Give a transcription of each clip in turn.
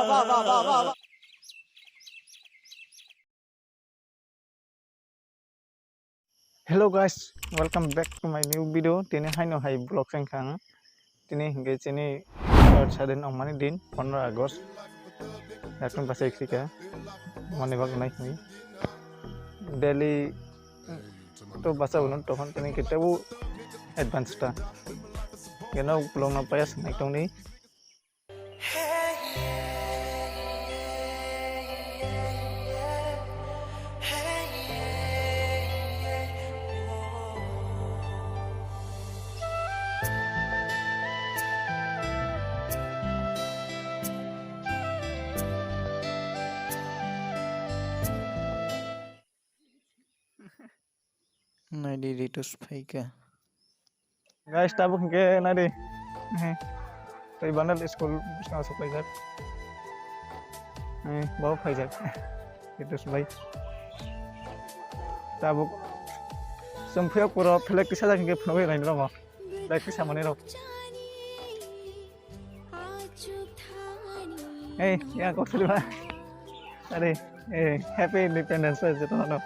Hello guys, welcome back to my new video. Tini hai no hai vlog sengkang. Tini hingga sini 𝗧𝗔𝗚𝗡𝗘𝗟 omani din 15 Agust. Yakun pasai krika. Mane bag nai hui. Daily to basa unun tohon tini kita bu advance ta. Kena belum nampak ya naik tong ni. Nadi ritus paika. Guys, tabuk ke nadi. Taibandal school bisna supply jar. Bawa fajar. Itu sebaik. Tabuk. Semua pura pelak kisah lagi ke penuh lain dong. Pelak kisah mana dong? Ya kau terima. Ade, Happy Independence Day itu no.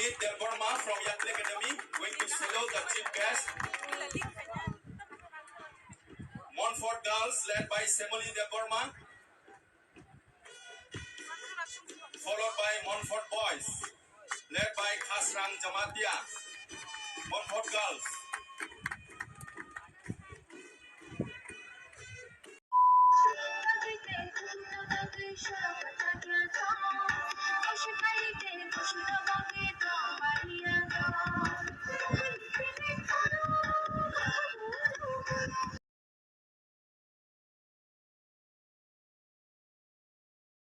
𝗧𝗔𝗚𝗦𝗡 from Young Academy going to salute the chief guest. Montfort girls led by 𝗧𝗔𝗚𝗦𝗡, followed by Montfort boys led by 𝗧𝗔𝗚𝗦𝗡𝗟. Montfort girls.